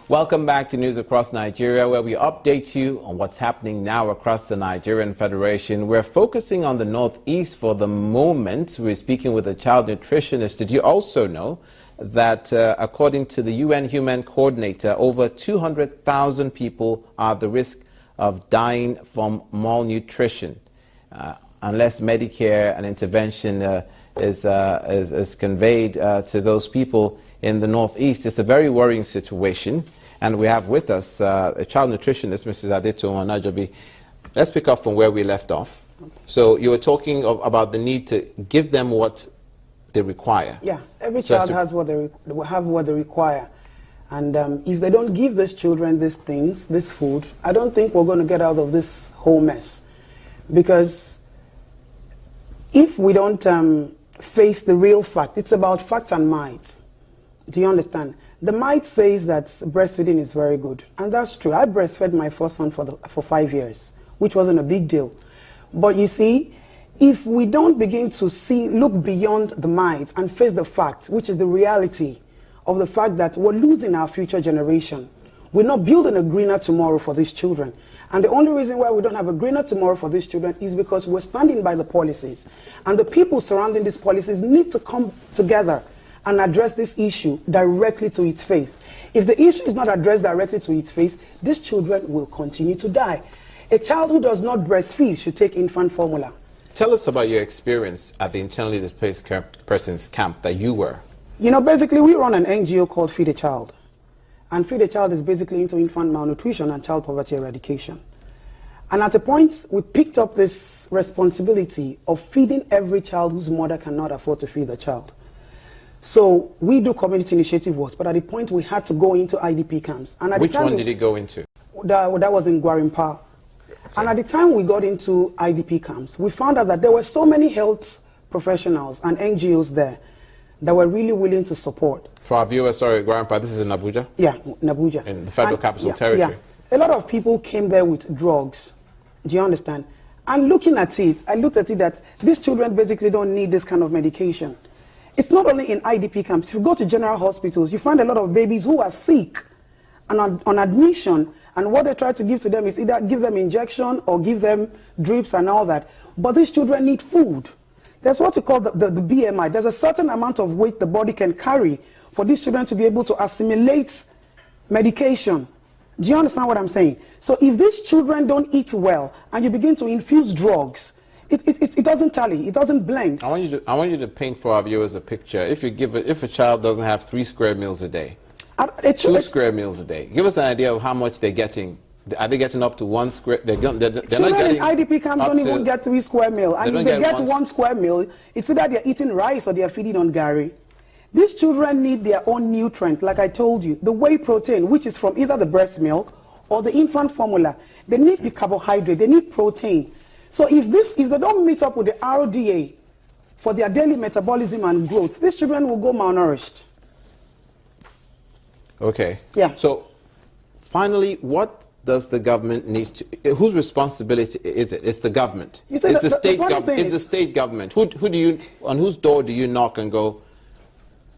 Welcome back to News Across Nigeria, where we update you on what's happening now across the Nigerian Federation. We're focusing on the Northeast for the moment. We're speaking with a child nutritionist. Did you also know that according to the UN Human Coordinator, over 200,000 people are at the risk of dying from malnutrition unless Medicare and intervention is conveyed to those people in the Northeast? It's a very worrying situation. And we have with us a child nutritionist, Mrs. Adetoun Onajobi. Let's pick up from where we left off. So you were talking about the need to give them what they require. Yeah, every child has what they require. And if they don't give these children these things, this food, I don't think we're going to get out of this whole mess. Because if we don't face the real fact, it's about fact and might. Do you understand? The might says that breastfeeding is very good, and that's true. I breastfed my first son for 5 years, which wasn't a big deal. But you see, if we don't begin to look beyond the might and face the fact, which is the reality of the fact that we're losing our future generation, we're not building a greener tomorrow for these children. And the only reason why we don't have a greener tomorrow for these children is because we're standing by the policies. And the people surrounding these policies need to come together and address this issue directly to its face. If the issue is not addressed directly to its face, these children will continue to die. A child who does not breastfeed should take infant formula. Tell us about your experience at the internally displaced persons camp that you were. You know, basically we run an NGO called Feed a Child. And Feed a Child is basically into infant malnutrition and child poverty eradication. And at a point, we picked up this responsibility of feeding every child whose mother cannot afford to feed the child. So we do community initiative work, but at the point we had to go into IDP camps. And at Which one did it go into? That was in Gwarimpa. Okay. And at the time we got into IDP camps, we found out that there were so many health professionals and NGOs there that were really willing to support. For our viewers, sorry, Gwarimpa, this is in Abuja? Yeah, in Abuja. In the Federal Capital Territory. Yeah. A lot of people came there with drugs. Do you understand? And looking at it, I looked at it that these children basically don't need this kind of medication. It's not only in IDP camps. If you go to general hospitals, you find a lot of babies who are sick and on admission, and what they try to give to them is either give them injection or give them drips and all that. But these children need food. That's what you call the BMI. There's a certain amount of weight the body can carry for these children to be able to assimilate medication. Do you understand what I'm saying? So if these children don't eat well and you begin to infuse drugs, it doesn't tally. It doesn't blend. I want you to paint for our viewers a picture. If a child doesn't have 3 square meals a day, 2 square meals a day, give us an idea of how much they're getting. Are they getting up to 1 square? They're not getting. In IDP camps don't even get 3 square meals. And if they get 1 square meal, it's either they're eating rice or they're feeding on gari. These children need their own nutrient, like I told you. The whey protein, which is from either the breast milk or the infant formula. They need the carbohydrate. They need protein. So if they don't meet up with the RDA for their daily metabolism and growth, these children will go malnourished. Okay. Yeah. So finally, what does the government need to? Whose responsibility is it? It's the government. It's the state government. It's the state government. On whose door do you knock and go,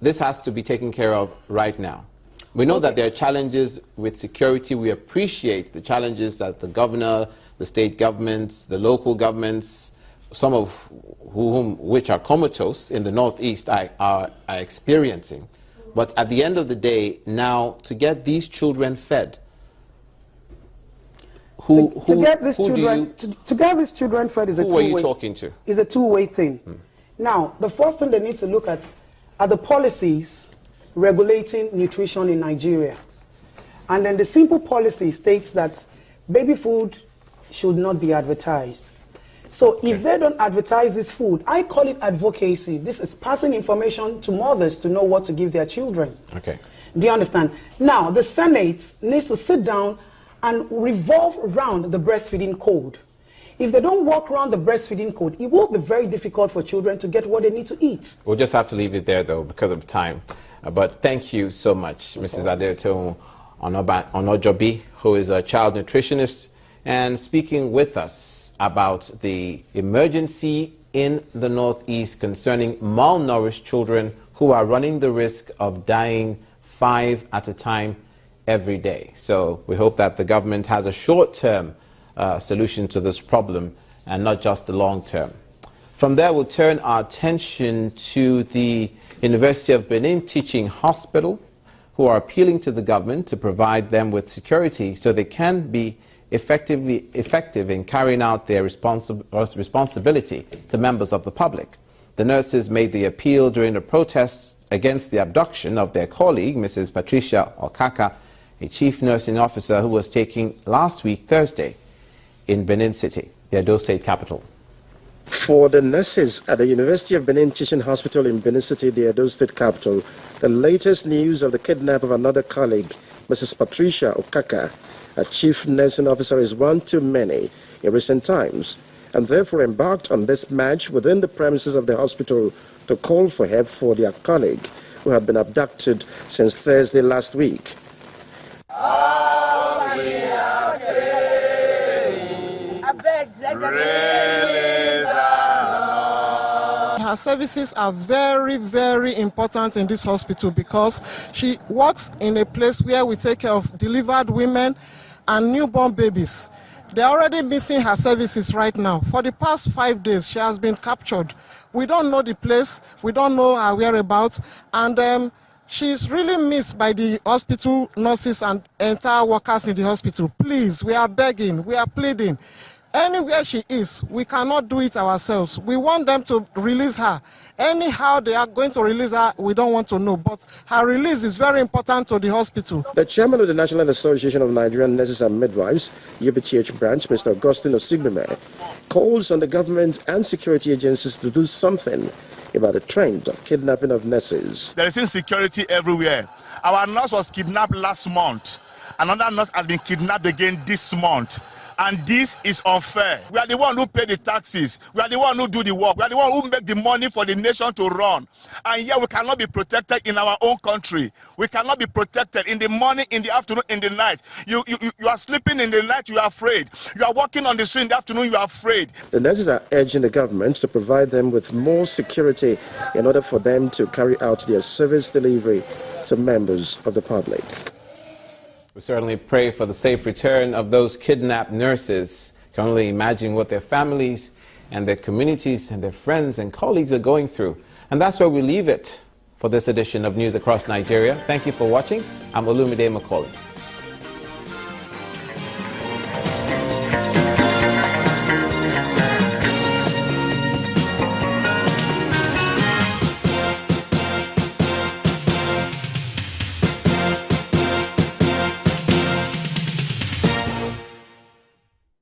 this has to be taken care of right now? We know that there are challenges with security. We appreciate the challenges that the governor, the state governments, the local governments, some of which are comatose in the Northeast, are experiencing. But at the end of the day, now to get these children fed, to get these children fed is a two-way. Who are you talking to? Is a two-way thing. Now, the first thing they need to look at are the policies regulating nutrition in Nigeria. And then the simple policy states that baby food should not be advertised. So if they don't advertise this food, I call it advocacy. This is passing information to mothers to know what to give their children. Okay. Do you understand? Now, the Senate needs to sit down and revolve around the breastfeeding code. If they don't walk around the breastfeeding code, it will be very difficult for children to get what they need to eat. We'll just have to leave it there, though, because of time. But thank you so much, Mrs. Adetoun Onajobi, who is a child nutritionist, and speaking with us about the emergency in the Northeast concerning malnourished children who are running the risk of dying 5 at a time every day. So we hope that the government has a short-term solution to this problem and not just the long-term. From there, we'll turn our attention to the University of Benin Teaching Hospital, who are appealing to the government to provide them with security so they can be effective in carrying out their responsibility to members of the public. The nurses made the appeal during the protests against the abduction of their colleague, Mrs. Patricia Okaka, a chief nursing officer who was taken last week, Thursday, in Benin City, the Edo State capital. For the nurses at the University of Benin Teaching Hospital in Benin City, the Edo State capital, the latest news of the kidnap of another colleague, Mrs. Patricia Okaka, a chief nursing officer, is one too many in recent times, and therefore embarked on this march within the premises of the hospital to call for help for their colleague, who had been abducted since Thursday last week. All we are saying, her services are very, very important in this hospital because she works in a place where we take care of delivered women and newborn babies. They're already missing her services right now. For the past 5 days, she has been captured. We don't know the place, we don't know her whereabouts, and she's really missed by the hospital nurses and entire workers in the hospital. Please, we are begging, we are pleading. Anywhere she is, we cannot do it ourselves. We want them to release her. Anyhow they are going to release her, we don't want to know. But her release is very important to the hospital. The chairman of the National Association of Nigerian Nurses and Midwives, UBTH branch, Mr. Augustine Osigbeme, calls on the government and security agencies to do something about the trend of kidnapping of nurses. There is insecurity everywhere. Our nurse was kidnapped last month. Another nurse has been kidnapped again this month. And this is unfair. We are the one who pay the taxes. We are the one who do the work. We are the one who make the money for the nation to run. And yet we cannot be protected in our own country. We cannot be protected in the morning, in the afternoon, in the night. You are sleeping in the night, you are afraid. You are walking on the street in the afternoon, you are afraid. The nurses are urging the government to provide them with more security in order for them to carry out their service delivery to members of the public. We certainly pray for the safe return of those kidnapped nurses. Can only imagine what their families and their communities and their friends and colleagues are going through. And that's where we leave it for this edition of News Across Nigeria. Thank you for watching. I'm Olumide Macaulay.